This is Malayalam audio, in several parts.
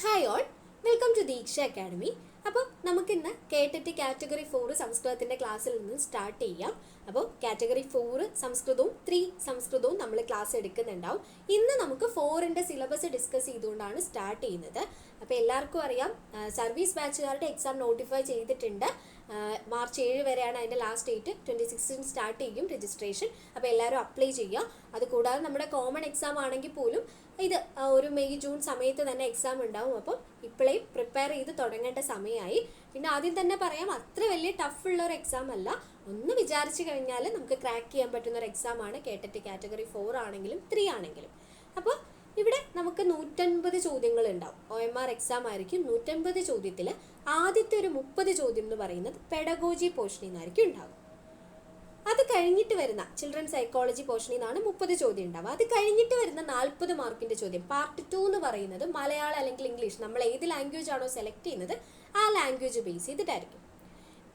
Hi all, welcome to Diksha academy. അപ്പോൾ നമുക്കിന്ന് കേട്ടിട്ട് കാറ്റഗറി 4 സംസ്കൃതത്തിൻ്റെ ക്ലാസ്സിൽ നിന്ന് സ്റ്റാർട്ട് ചെയ്യാം. അപ്പോൾ കാറ്റഗറി 4 സംസ്കൃതവും 3 സംസ്കൃതവും നമ്മൾ ക്ലാസ് എടുക്കുന്നുണ്ടാവും. ഇന്ന് നമുക്ക് 4ൻ്റെ സിലബസ് ഡിസ്കസ് ചെയ്തുകൊണ്ടാണ് സ്റ്റാർട്ട് ചെയ്യുന്നത്. അപ്പോൾ എല്ലാവർക്കും അറിയാം, സർവീസ് ബാച്ചുകാരുടെ എക്സാം നോട്ടിഫൈ ചെയ്തിട്ടുണ്ട്. മാർച്ച് 7 വരെയാണ് അതിൻ്റെ ലാസ്റ്റ് ഡേറ്റ്. 26 സ്റ്റാർട്ട് ചെയ്യും രജിസ്ട്രേഷൻ. അപ്പോൾ എല്ലാവരും അപ്ലൈ ചെയ്യുക. അതുകൂടാതെ നമ്മുടെ കോമൺ എക്സാം ആണെങ്കിൽ പോലും ഇത് ഒരു മെയ് ജൂൺ സമയത്ത് തന്നെ എക്സാം ഉണ്ടാവും. അപ്പം ഇപ്പോഴേ പ്രിപ്പയർ ചെയ്ത് തുടങ്ങേണ്ട സമയമായി. പിന്നെ ആദ്യം തന്നെ പറയാം, അത്ര വലിയ ടഫുള്ള ഒരു എക്സാം അല്ല. ഒന്ന് വിചാരിച്ചു കഴിഞ്ഞാൽ നമുക്ക് ക്രാക്ക് ചെയ്യാൻ പറ്റുന്ന ഒരു എക്സാമാണ് കേട്ടിട്ട് കാറ്റഗറി 4 ആണെങ്കിലും 3 ആണെങ്കിലും. അപ്പോൾ ഇവിടെ നമുക്ക് 150 ചോദ്യങ്ങൾ ഉണ്ടാവും. OMR എക്സാം ആയിരിക്കും. 150 ചോദ്യത്തിൽ ആദ്യത്തെ ഒരു 30 ചോദ്യം എന്ന് പറയുന്നത് പെഡഗോജി പോർഷനിൽ നിന്നായിരിക്കും ഉണ്ടാവും. അത് കഴിഞ്ഞിട്ട് വരുന്ന ചിൽഡ്രൻ സൈക്കോളജി പോർഷനിൽ നിന്നാണ് 30 ചോദ്യം ഉണ്ടാവുക. അത് കഴിഞ്ഞിട്ട് വരുന്ന 40 മാർക്കിൻ്റെ ചോദ്യം പാർട്ട് 2 എന്ന് പറയുന്നത് മലയാളം അല്ലെങ്കിൽ ഇംഗ്ലീഷ്, നമ്മൾ ഏത് ലാംഗ്വേജ് ആണോ സെലക്ട് ചെയ്യുന്നത് ആ ലാംഗ്വേജ് ബേസ് ചെയ്തിട്ടായിരിക്കും.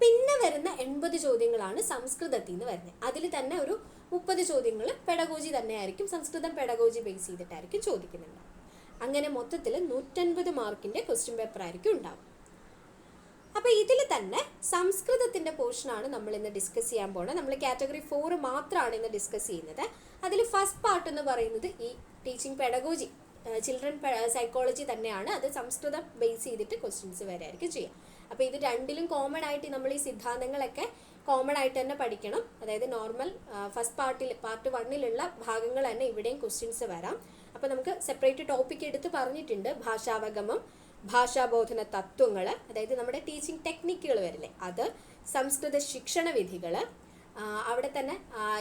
പിന്നെ വരുന്ന 80 ചോദ്യങ്ങളാണ് സംസ്കൃതത്തിൽ നിന്ന് വരുന്നത്. അതിൽ തന്നെ ഒരു 30 ചോദ്യങ്ങൾ പെഡഗോജി തന്നെയായിരിക്കും, സംസ്കൃതം പെഡഗോജി ബേസ് ചെയ്തിട്ടായിരിക്കും ചോദിക്കുന്നുണ്ടാവും. അങ്ങനെ മൊത്തത്തിൽ 150 മാർക്കിൻ്റെ ക്വസ്റ്റ്യൻ പേപ്പർ ആയിരിക്കും ഉണ്ടാവും. അപ്പോൾ ഇതിൽ തന്നെ സംസ്കൃതത്തിൻ്റെ പോർഷനാണ് നമ്മൾ ഇന്ന് ഡിസ്കസ് ചെയ്യാൻ പോകുന്നത്. നമ്മൾ കാറ്റഗറി 4 മാത്രമാണ് ഇന്ന് ഡിസ്കസ് ചെയ്യുന്നത്. അതിൽ ഫസ്റ്റ് പാർട്ട് എന്ന് പറയുന്നത് ഈ ടീച്ചിങ് പെഡഗോജി, ചിൽഡ്രൻ സൈക്കോളജി തന്നെയാണ്. അത് സംസ്കൃതം ബേസ് ചെയ്തിട്ട് ക്വസ്റ്റ്യൻസ് വരെ ആയിരിക്കും ചെയ്യുക. അപ്പോൾ ഇത് രണ്ടിലും കോമൺ ആയിട്ട് നമ്മൾ ഈ സിദ്ധാന്തങ്ങളൊക്കെ കോമൺ ആയിട്ട് തന്നെ പഠിക്കണം. അതായത് നോർമൽ ഫസ്റ്റ് പാർട്ട് 1 ഭാഗങ്ങൾ തന്നെ ഇവിടെയും ക്വസ്റ്റ്യൻസ് വരാം. അപ്പോൾ നമുക്ക് സെപ്പറേറ്റ് ടോപ്പിക് എടുത്ത് പറഞ്ഞിട്ടുണ്ട്. ഭാഷാവഗമം, ഭാഷാബോധന തത്വങ്ങൾ, അതായത് നമ്മുടെ ടീച്ചിങ് ടെക്നിക്കുകൾ വരില്ലേ അത്, സംസ്കൃത ശിക്ഷണ വിധികൾ, അവിടെ തന്നെ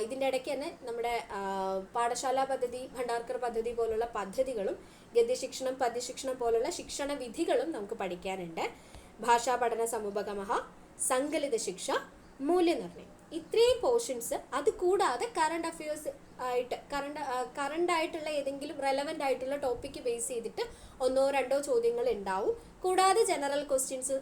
ഇതിൻ്റെ ഇടയ്ക്ക് തന്നെ നമ്മുടെ പാഠശാല പദ്ധതി, ഭണ്ഡാർക്കർ പദ്ധതി പോലുള്ള പദ്ധതികളും ഗദ്യശിക്ഷണം, പദ്യശിക്ഷണം പോലുള്ള ശിക്ഷണ വിധികളും നമുക്ക് പഠിക്കാനുണ്ട്. ഭാഷാ പഠന സമുപഗമഃ, സങ്കലിത ശിക്ഷ, മൂല്യനിർണ്ണയം, ഇത്രയും പോർഷൻസ്. അത് കൂടാതെ കറണ്ട് അഫയേഴ്സ് ആയിട്ട് കറണ്ട് ആയിട്ടുള്ള ഏതെങ്കിലും റെലവൻ്റ് ആയിട്ടുള്ള ടോപ്പിക്ക് ബേസ് ചെയ്തിട്ട് 1-2 ചോദ്യങ്ങൾ ഉണ്ടാവും. കൂടാതെ ജനറൽ ക്വസ്റ്റ്യൻസ്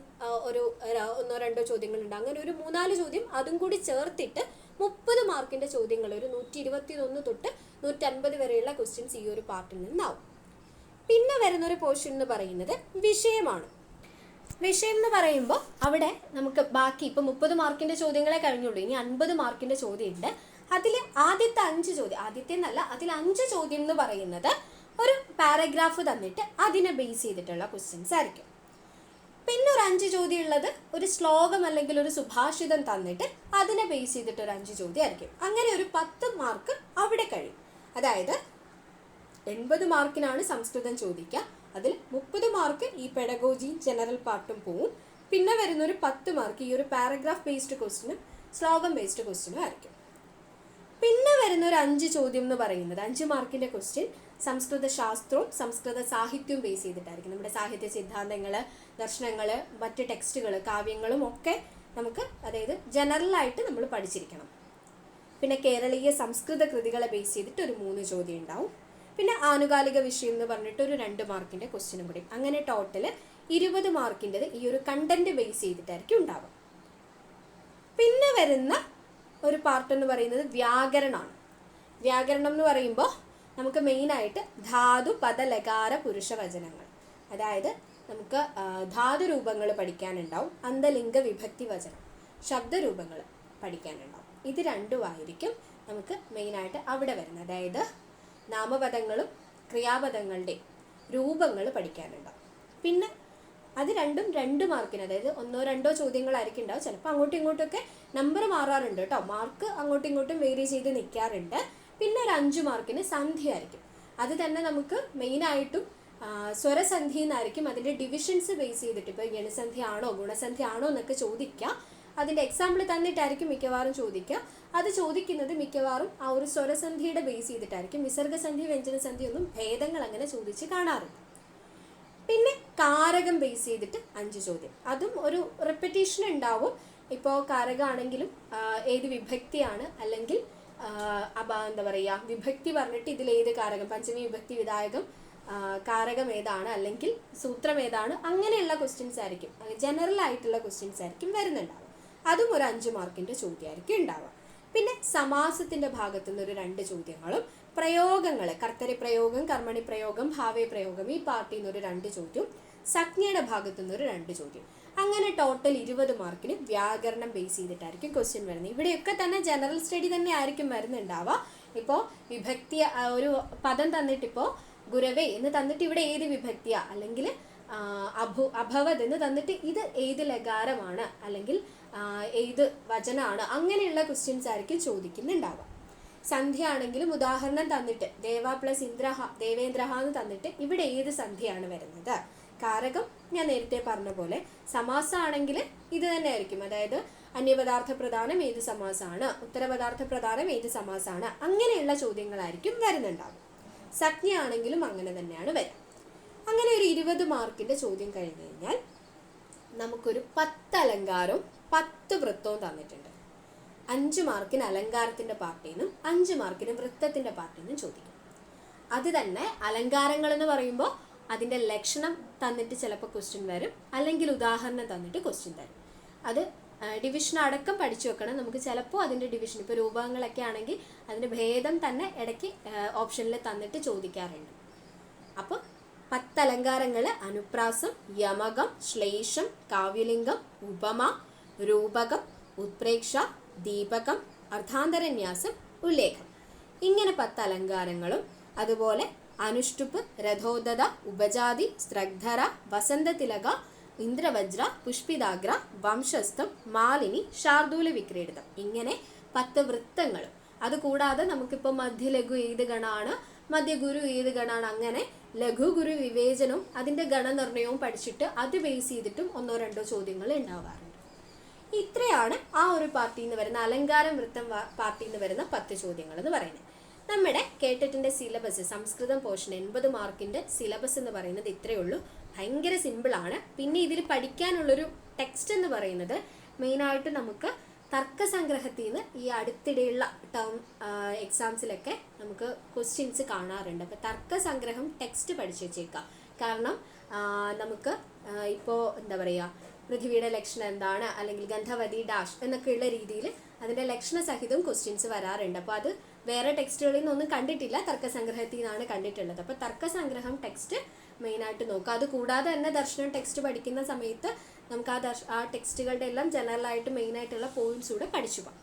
ഒരു 1-2 ചോദ്യങ്ങൾ ഉണ്ടാവും. അങ്ങനെ ഒരു 3-4 ചോദ്യം അതും കൂടി ചേർത്തിട്ട് 30 മാർക്കിൻ്റെ ചോദ്യങ്ങൾ, ഒരു 121 തൊട്ട് 150 വരെയുള്ള ക്വസ്റ്റ്യൻസ് ഈ ഒരു പാർട്ടിൽ നിന്നാവും. പിന്നെ വരുന്നൊരു പോർഷൻ എന്ന് പറയുന്നത് വിഷയമാണ്. വിഷയം എന്ന് പറയുമ്പോൾ അവിടെ നമുക്ക് ബാക്കി ഇപ്പോൾ 30 മാർക്കിൻ്റെ ചോദ്യങ്ങളെ കഴിഞ്ഞുള്ളൂ. ഇനി 50 മാർക്കിൻ്റെ ചോദ്യമുണ്ട്. അതിൽ ആദ്യത്തെ 5 ചോദ്യം, ആദ്യത്തെ എന്നല്ല, അതിൽ 5 ചോദ്യം എന്ന് പറയുന്നത് ഒരു പാരഗ്രാഫ് തന്നിട്ട് അതിനെ ബേസ് ചെയ്തിട്ടുള്ള ക്വസ്റ്റ്യൻസ് ആയിരിക്കും. പിന്നെ ഒരു 5 ചോദ്യം ഉള്ളത് ഒരു ശ്ലോകം അല്ലെങ്കിൽ ഒരു സുഭാഷിതം തന്നിട്ട് അതിനെ ബേസ് ചെയ്തിട്ട് ഒരു 5 ചോദ്യം ആയിരിക്കും. അങ്ങനെ ഒരു 10 മാർക്ക് അവിടെ കഴിയും. അതായത് 80 മാർക്കിനാണ് സംസ്കൃതം ചോദിക്കുക. അതിൽ 30 മാർക്ക് ഈ പെഡഗോജി ജനറൽ പാർട്ടും പോവും. പിന്നെ വരുന്നൊരു 10 മാർക്ക് ഈ ഒരു പാരഗ്രാഫ് ബേസ്ഡ് ക്വസ്റ്റിനും ശ്ലോകം ബേസ്ഡ് ക്വസ്റ്റിനും ആയിരിക്കും. പിന്നെ വരുന്നൊരു 5 ചോദ്യം എന്ന് പറയുന്നത് 5 മാർക്കിൻ്റെ ക്വസ്റ്റ്യൻ സംസ്കൃത ശാസ്ത്രവും സംസ്കൃത സാഹിത്യവും ബേസ് ചെയ്തിട്ടായിരിക്കും. നമ്മുടെ സാഹിത്യ സിദ്ധാന്തങ്ങൾ, ദർശനങ്ങൾ, മറ്റ് ടെക്സ്റ്റുകൾ, കാവ്യങ്ങളും ഒക്കെ നമുക്ക്, അതായത് ജനറലായിട്ട് നമ്മൾ പഠിച്ചിരിക്കണം. പിന്നെ കേരളീയ സംസ്കൃത കൃതികളെ ബേസ് ചെയ്തിട്ട് ഒരു 3 ചോദ്യം ഉണ്ടാവും. പിന്നെ ആനുകാലിക വിഷയം എന്ന് പറഞ്ഞിട്ട് ഒരു 2 മാർക്കിൻ്റെ ക്വസ്റ്റ്യനും കൂടി. അങ്ങനെ ടോട്ടൽ 20 മാർക്കിൻ്റെത് ഈ ഒരു കണ്ടന്റ് ബേസ് ചെയ്തിട്ടായിരിക്കും ഉണ്ടാവുക. പിന്നെ വരുന്ന ഒരു പാർട്ട് എന്ന് പറയുന്നത് വ്യാകരണമാണ്. വ്യാകരണം എന്ന് പറയുമ്പോൾ നമുക്ക് മെയിനായിട്ട് ധാതു, പദ, ലകാര, പുരുഷവചനങ്ങൾ, അതായത് നമുക്ക് ധാതുരൂപങ്ങൾ പഠിക്കാനുണ്ടാവും. അന്തലിംഗ വിഭക്തി വചനം, ശബ്ദരൂപങ്ങൾ പഠിക്കാനുണ്ടാവും. ഇത് രണ്ടുമായിരിക്കും നമുക്ക് മെയിനായിട്ട് അവിടെ വരുന്നത്. അതായത് നാമപദങ്ങളും ക്രിയാപദങ്ങളുടെ രൂപങ്ങൾ പഠിക്കാനുണ്ടാവും. പിന്നെ അത് രണ്ടും 2 മാർക്കിന്, അതായത് 1-2 ചോദ്യങ്ങളായിരിക്കും ഉണ്ടാവും. ചിലപ്പോൾ അങ്ങോട്ടും ഇങ്ങോട്ടൊക്കെ നമ്പർ മാറാറുണ്ട് കേട്ടോ, മാർക്ക് അങ്ങോട്ടും ഇങ്ങോട്ടും വേരി ചെയ്ത് നിൽക്കാറുണ്ട്. പിന്നെ ഒരു 5 മാർക്കിന് സന്ധി ആയിരിക്കും. അത് തന്നെ നമുക്ക് മെയിനായിട്ടും സ്വരസന്ധി എന്നായിരിക്കും. അതിൻ്റെ ഡിവിഷൻസ് ബേസ് ചെയ്തിട്ട് ഇപ്പോൾ ഗണസന്ധി ആണോ ഗുണസന്ധി ആണോ എന്നൊക്കെ ചോദിക്കുക. അതിൻ്റെ എക്സാമ്പിൾ തന്നിട്ടായിരിക്കും മിക്കവാറും ചോദിക്കുക. അത് ചോദിക്കുന്നത് മിക്കവാറും ആ ഒരു സ്വരസന്ധിയുടെ ബേസ് ചെയ്തിട്ടായിരിക്കും. വിസർഗസന്ധി, വ്യഞ്ജനസന്ധി ഒന്നും ഭേദങ്ങൾ അങ്ങനെ ചോദിച്ച് കാണാറുണ്ട്. പിന്നെ കാരകം ബേസ് ചെയ്തിട്ട് 5 ചോദ്യം, അതും ഒരു റെപ്പിറ്റേഷൻ ഉണ്ടാവും. ഇപ്പോൾ കാരകമാണെങ്കിലും ഏത് വിഭക്തിയാണ്, അല്ലെങ്കിൽ എന്താ പറയുക, വിഭക്തി പറഞ്ഞിട്ട് ഇതിലേത് കാരകം, പഞ്ചമി വിഭക്തി വിധായകം കാരകം ഏതാണ്, അല്ലെങ്കിൽ സൂത്രം ഏതാണ്, അങ്ങനെയുള്ള ക്വസ്റ്റ്യൻസ് ആയിരിക്കും, ജനറൽ ആയിട്ടുള്ള ക്വസ്റ്റ്യൻസ് ആയിരിക്കും വരുന്നുണ്ടാവുക. അതും ഒരു 5 മാർക്കിൻ്റെ ചോദ്യമായിരിക്കും ഉണ്ടാവുക. പിന്നെ സമാസത്തിൻ്റെ ഭാഗത്തു നിന്ന് ഒരു 2 ചോദ്യങ്ങളും, പ്രയോഗങ്ങൾ, കർത്തരി പ്രയോഗം, കർമ്മണി പ്രയോഗം, ഭാവേ പ്രയോഗം, ഈ പാർട്ടിൽ നിന്ന് ഒരു 2 ചോദ്യം, സംജ്ഞയുടെ ഭാഗത്തു നിന്ന് ഒരു 2 ചോദ്യം. അങ്ങനെ ടോട്ടൽ 20 മാർക്കിന് വ്യാകരണം ബേസ് ചെയ്തിട്ടായിരിക്കും ക്വസ്റ്റ്യൻ വരുന്നത്. ഇവിടെയൊക്കെ തന്നെ ജനറൽ സ്റ്റഡി തന്നെ ആയിരിക്കും വരുന്നുണ്ടാവുക. ഇപ്പോൾ വിഭക്തി ഒരു പദം തന്നിട്ടിപ്പോൾ ഗുരവേ എന്ന് തന്നിട്ട് ഇവിടെ ഏത് വിഭക്തിയാ, അല്ലെങ്കിൽ അഭവത് എന്ന് തന്നിട്ട് ഇത് ഏത് ലകാരമാണ്, അല്ലെങ്കിൽ ഏത് വചനമാണ്, അങ്ങനെയുള്ള ക്വസ്റ്റ്യൻസ് ആയിരിക്കും ചോദിക്കുന്നുണ്ടാവുക. സന്ധ്യ ആണെങ്കിലും ഉദാഹരണം തന്നിട്ട് ദേവ പ്ലസ് ഇന്ദ്രഹ ദേവേന്ദ്രഹ എന്ന് തന്നിട്ട് ഇവിടെ ഏത് സന്ധ്യയാണ് വരുന്നത്. കാരകം ഞാൻ നേരത്തെ പറഞ്ഞ പോലെ. സമാസമാണെങ്കിൽ ഇത് തന്നെ ആയിരിക്കും, അതായത് അന്യപദാർത്ഥ പ്രധാനം ഏത് സമാസമാണ്, ഉത്തരപദാർത്ഥ പ്രധാനം ഏത് സമാസമാണ്, അങ്ങനെയുള്ള ചോദ്യങ്ങളായിരിക്കും വരുന്നുണ്ടാവും. സംജ്ഞ ആണെങ്കിലും അങ്ങനെ തന്നെയാണ് വരിക. അങ്ങനെ ഒരു 20 മാർക്കിൻ്റെ ചോദ്യം കഴിഞ്ഞ് കഴിഞ്ഞാൽ നമുക്കൊരു 10 അലങ്കാരവും 10 വൃത്തവും തന്നിട്ടുണ്ട്. 5 മാർക്കിന് അലങ്കാരത്തിൻ്റെ പാർട്ടിൽ നിന്നും 5 മാർക്കിന് വൃത്തത്തിൻ്റെ പാർട്ടിൽ നിന്നും ചോദിക്കും. അത് തന്നെ അലങ്കാരങ്ങൾ എന്ന് പറയുമ്പോൾ അതിൻ്റെ ലക്ഷണം തന്നിട്ട് ചിലപ്പോൾ ക്വസ്റ്റ്യൻ വരും, അല്ലെങ്കിൽ ഉദാഹരണം തന്നിട്ട് ക്വസ്റ്റ്യൻ തരും. അത് ഡിവിഷൻ അടക്കം പഠിച്ചു വെക്കണം. നമുക്ക് ചിലപ്പോൾ അതിൻ്റെ ഡിവിഷൻ, ഇപ്പോൾ രൂപങ്ങളൊക്കെ ആണെങ്കിൽ അതിൻ്റെ ഭേദം തന്നെ ഇടയ്ക്ക് ഓപ്ഷനിൽ തന്നിട്ട് ചോദിക്കാറുണ്ട്. അപ്പോൾ 10 അലങ്കാരങ്ങൾ അനുപ്രാസം, യമകം, ശ്ലേഷം, കാവ്യലിംഗം, ഉപമ, രൂപകം, ഉത്പ്രേക്ഷ, ദീപകം, അർത്ഥാന്തരന്യാസം, ഉല്ലേഖം, ഇങ്ങനെ 10 അലങ്കാരങ്ങളും അതുപോലെ അനുഷ്ടുപ്പ്, രഥോദത, ഉപജാതി, സ്ത്രഗ്ധര, വസന്തതിലക, ഇന്ദ്രവജ്ര, പുഷ്പിതാഗ്ര, വംശസ്ഥം, മാലിനി, ശാർദൂല വിക്രീഡിതം, ഇങ്ങനെ 10 വൃത്തങ്ങളും. അതുകൂടാതെ നമുക്കിപ്പോൾ മധ്യലഘു ഏത് ഗണമാണ്, മധ്യഗുരു ഏത് ഗണമാണ്, അങ്ങനെ ലഘു ഗുരു വിവേചനവും അതിൻ്റെ ഗണനിർണയവും പഠിച്ചിട്ട് അത് ബേസ് ചെയ്തിട്ടും 1-2 ചോദ്യങ്ങൾ ഉണ്ടാവാറുണ്ട്. ഇത്രയാണ് ആ ഒരു പാർട്ടിയിൽ നിന്ന് വരുന്ന അലങ്കാരം വൃത്തം പാർട്ടിയിൽ നിന്ന് വരുന്ന 10 ചോദ്യങ്ങൾ എന്ന് പറയുന്നത്. നമ്മുടെ കേട്ടറ്റിൻ്റെ സിലബസ്, സംസ്കൃതം പോർഷൻ 80 മാർക്കിൻ്റെ സിലബസ് എന്ന് പറയുന്നത് ഇത്രയേ ഉള്ളൂ. ഭയങ്കര സിമ്പിളാണ്. പിന്നെ ഇതിൽ പഠിക്കാനുള്ളൊരു ടെക്സ്റ്റ് എന്ന് പറയുന്നത് മെയിനായിട്ട് നമുക്ക് തർക്കസംഗ്രഹത്തിൽ നിന്ന് ഈ അടുത്തിടെയുള്ള ടേം എക്സാംസിലൊക്കെ നമുക്ക് ക്വസ്റ്റ്യൻസ് കാണാറുണ്ട്. അപ്പോൾ തർക്കസംഗ്രഹം ടെക്സ്റ്റ് പഠിച്ചു വെച്ചേക്കാം. കാരണം നമുക്ക് ഇപ്പോൾ എന്താ പറയുക, പൃഥ്വിയുടെ ലക്ഷണം എന്താണ്, അല്ലെങ്കിൽ ഗന്ധവതി ഡാഷ് എന്നൊക്കെയുള്ള രീതിയിൽ അതിൻ്റെ ലക്ഷണസഹിതം ക്വസ്റ്റ്യൻസ് വരാറുണ്ട്. അപ്പോൾ അത് വേറെ ടെക്സ്റ്റുകളിൽ നിന്നൊന്നും കണ്ടിട്ടില്ല, തർക്കസംഗ്രഹത്തിൽ നിന്നാണ് കണ്ടിട്ടുള്ളത്. അപ്പോൾ തർക്കസംഗ്രഹം ടെക്സ്റ്റ് മെയിനായിട്ട് നോക്കുക. അതുകൂടാതെ തന്നെ ദർശനം ടെക്സ്റ്റ് പഠിക്കുന്ന സമയത്ത് നമുക്ക് ആ ടെക്സ്റ്റുകളുടെ എല്ലാം ജനറലായിട്ട് മെയിനായിട്ടുള്ള പോയിന്റ്സ് കൂടെ പഠിച്ചു പോകാം.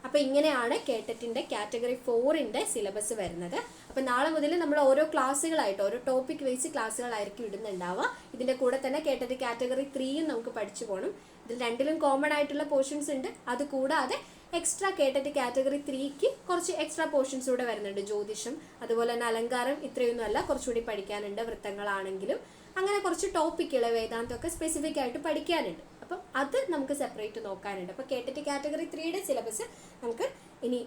അപ്പോൾ ഇങ്ങനെയാണ് കേട്ടറ്റിൻ്റെ കാറ്റഗറി 4ൻ്റെ സിലബസ് വരുന്നത്. അപ്പോൾ നാളെ മുതൽ നമ്മൾ ഓരോ ക്ലാസ്സുകളായിട്ട് ഓരോ ടോപ്പിക് വൈസ് ക്ലാസ്സുകളായിരിക്കും ഇടുന്നുണ്ടാവുക. ഇതിൻ്റെ കൂടെ തന്നെ കേട്ടറ്റ് കാറ്റഗറി 3യും നമുക്ക് പഠിച്ചു പോകണം. ഇതിൽ രണ്ടിലും കോമൺ ആയിട്ടുള്ള പോർഷൻസ് ഉണ്ട്. അതുകൂടാതെ എക്സ്ട്രാ കേട്ടറ്റ് കാറ്റഗറി 3ക്ക് കുറച്ച് എക്സ്ട്രാ പോർഷൻസ് കൂടെ വരുന്നുണ്ട്. ജ്യോതിഷം, അതുപോലെ തന്നെ അലങ്കാരം ഇത്രയൊന്നും അല്ല, കുറച്ചുകൂടി പഠിക്കാനുണ്ട്. വൃത്തങ്ങളാണെങ്കിലും അങ്ങനെ കുറച്ച് ടോപ്പിക്കുകൾ വേദാന്തമൊക്കെ സ്പെസിഫിക് ആയിട്ട് പഠിക്കാനുണ്ട്. അപ്പം അത് നമുക്ക് സെപ്പറേറ്റ് നോക്കാനുണ്ട്. അപ്പോൾ കേട്ടറ്റ് കാറ്റഗറി 3യുടെ സിലബസ് നമുക്ക് ഇനി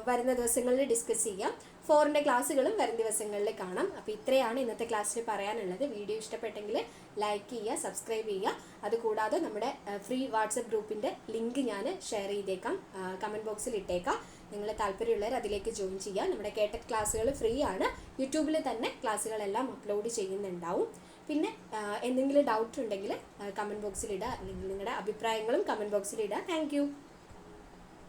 വരുന്ന ദിവസങ്ങളിൽ ഡിസ്കസ് ചെയ്യാം. 4ൻ്റെ ക്ലാസ്സുകളും വരും ദിവസങ്ങളിൽ കാണാം. അപ്പോൾ ഇത്രയാണ് ഇന്നത്തെ ക്ലാസ്സിൽ പറയാനുള്ളത്. വീഡിയോ ഇഷ്ടപ്പെട്ടെങ്കിൽ ലൈക്ക് ചെയ്യുക, സബ്സ്ക്രൈബ് ചെയ്യുക. അതുകൂടാതെ നമ്മുടെ ഫ്രീ വാട്സപ്പ് ഗ്രൂപ്പിൻ്റെ ലിങ്ക് ഞാൻ ഷെയർ ചെയ്തേക്കാം, കമൻറ്റ് ബോക്സിൽ ഇട്ടേക്കാം. നിങ്ങൾ താല്പര്യമുള്ളവർ അതിലേക്ക് ജോയിൻ ചെയ്യുക. നമ്മുടെ കേട്ടറ്റ് ക്ലാസ്സുകൾ ഫ്രീ ആണ്. യൂട്യൂബിൽ തന്നെ ക്ലാസ്സുകളെല്ലാം അപ്ലോഡ് ചെയ്യുന്നുണ്ടാവും. പിന്നെ എന്തെങ്കിലും ഡൗട്ട് ഉണ്ടെങ്കിൽ കമൻറ്റ് ബോക്സിലിടുക, അല്ലെങ്കിൽ നിങ്ങളുടെ അഭിപ്രായങ്ങളും കമൻറ്റ് ബോക്സിലിടുക. താങ്ക്